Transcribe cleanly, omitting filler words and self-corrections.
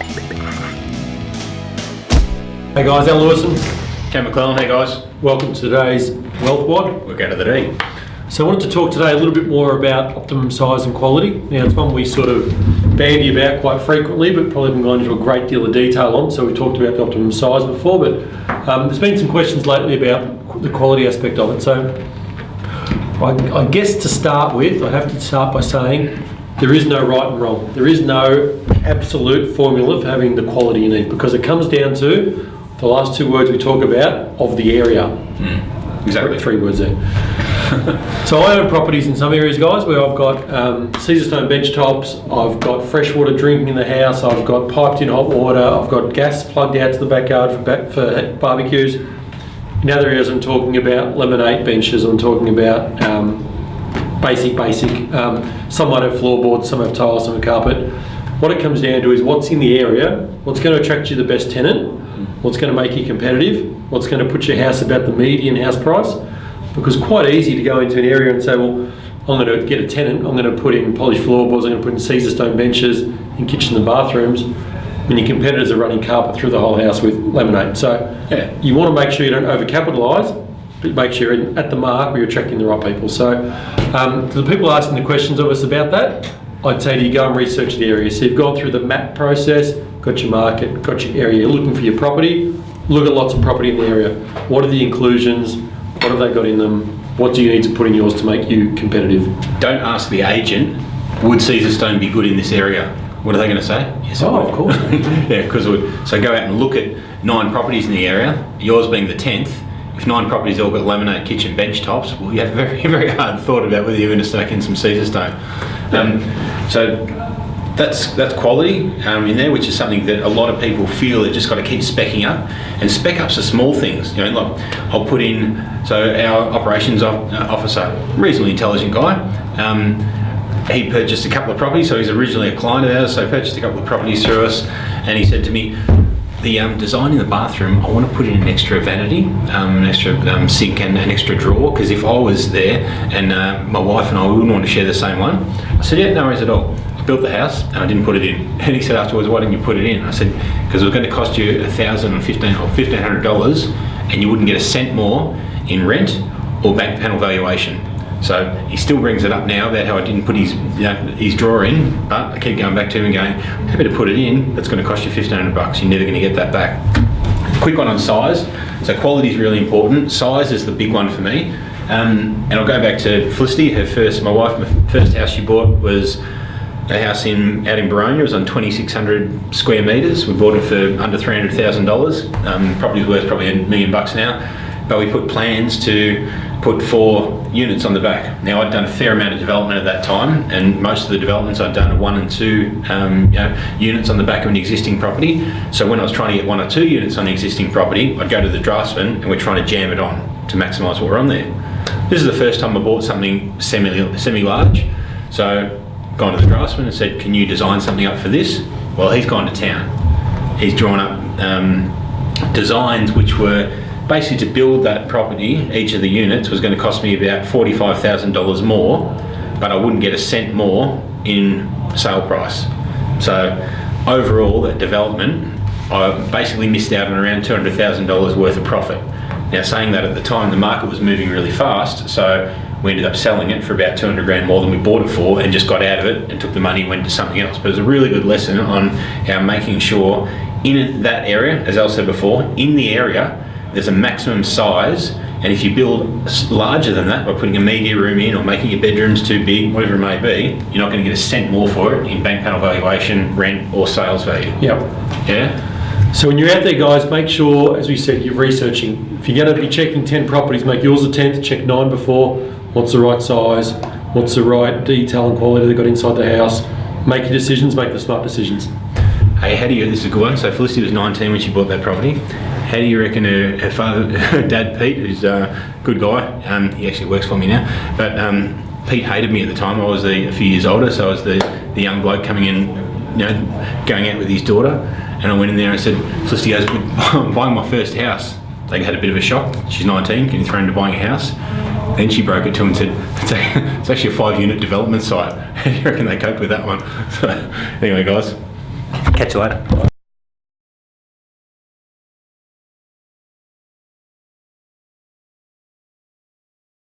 Hey guys, Al Lewison. Cam McClellan, hey guys. Welcome to today's Wealth WOD. We're out of the D. So I wanted to talk today a little bit more about optimum size and quality. Now it's one we sort of bandy about quite frequently, but probably haven't gone into a great deal of detail on. So we talked about the optimum size before, but there's been some questions lately about the quality aspect of it. So I guess to start with, I have to start by saying there is no right and wrong. There is no absolute formula for having the quality you need, because it comes down to the last two words we talk about of the area. Exactly. Three words there. So I own properties in some areas, guys, where I've got Caesar stone bench tops, I've got fresh water drinking in the house, I've got piped in hot water, I've got gas plugged out to the backyard for barbecues. In other areas I'm talking about lemonade benches, I'm talking about basic. Some might have floorboards, some have tiles, some have carpet. What it comes down to is what's in the area, what's going to attract you the best tenant, what's going to make you competitive, what's going to put your house about the median house price. Because it's quite easy to go into an area and say, well, I'm going to get a tenant, I'm going to put in polished floorboards, I'm going to put in Caesar stone benches in kitchen and bathrooms, when your competitors are running carpet through the whole house with laminate. So yeah, you want to make sure you don't overcapitalise, but make sure you're at the mark where you're attracting the right people. So to the people asking the questions of us about that, I'd say to you, go and research the area. So you've gone through the map process, got your market, got your area, you're looking for your property, look at lots of property in the area. What are the inclusions? What have they got in them? What do you need to put in yours to make you competitive? Don't ask the agent, would Caesar stone be good in this area? What are they going to say? Yes, of course. Yeah, because so go out and look at 9 properties in the area, yours being the 10th. If 9 properties all got laminate kitchen bench tops, well, you have very, very hard thought about whether you're going to stack in some Caesar stone. So that's quality in there, which is something that a lot of people feel they've just got to keep speccing up. And spec ups are small things. You know, like I'll put in, so our operations officer, reasonably intelligent guy, he purchased a couple of properties, so he's originally a client of ours, so he purchased a couple of properties through us, and he said to me, the design in the bathroom, I want to put in an extra vanity, an extra sink and an extra drawer, because if I was there and my wife and I, we wouldn't want to share the same one. I said, yeah, no worries at all. I built the house and I didn't put it in. And he said afterwards, why didn't you put it in? I said, because it was going to cost you $1,500 and you wouldn't get a cent more in rent or bank panel valuation. So he still brings it up now about how I didn't put his drawer in, but I keep going back to him and going, happy to put it in, that's going to cost you $1,500. You're never going to get that back. Quick one on size. So quality is really important. Size is the big one for me. And I'll go back to Felicity, my first house she bought was a house out in Baronia. It was on 2,600 square metres. We bought it for under $300,000. Property's worth probably $1 million now. But we put plans to put 4 units on the back. Now I'd done a fair amount of development at that time, and most of the developments I'd done are 1 and 2 units on the back of an existing property. So when I was trying to get 1 or 2 units on the existing property, I'd go to the draftsman and we're trying to jam it on to maximise what we're on there. This is the first time I bought something semi-large. So gone to the draftsman and said, can you design something up for this? Well, he's gone to town. He's drawn up designs which were basically to build that property. Each of the units was going to cost me about $45,000 more, but I wouldn't get a cent more in sale price. So overall, that development, I basically missed out on around $200,000 worth of profit. Now, saying that, at the time the market was moving really fast, so we ended up selling it for about 200 grand more than we bought it for, and just got out of it and took the money and went to something else. But it was a really good lesson on how making sure in that area, as I said before, in the area there's a maximum size, and if you build larger than that by putting a media room in or making your bedrooms too big, whatever it may be, you're not going to get a cent more for it in bank panel valuation, rent or sales value. Yep. Yeah. So when you're out there, guys, make sure, as we said, you're researching. If you're going to be checking 10 properties, make yours the 10th, check 9 before. What's the right size? What's the right detail and quality they've got inside the house? Make your decisions, make the smart decisions. Hey, this is a good one. So Felicity was 19 when she bought that property. How do you reckon her father, her dad Pete, who's a good guy, he actually works for me now, but Pete hated me at the time. I was a few years older, so I was the young bloke coming in, going out with his daughter. And I went in there and I said, Felicity goes, I'm buying my first house. They had a bit of a shock. She's 19, getting thrown into buying a house. Then she broke it to him and said, it's actually a 5-unit development site. How do you reckon they coped with that one? So anyway, guys, catch you later.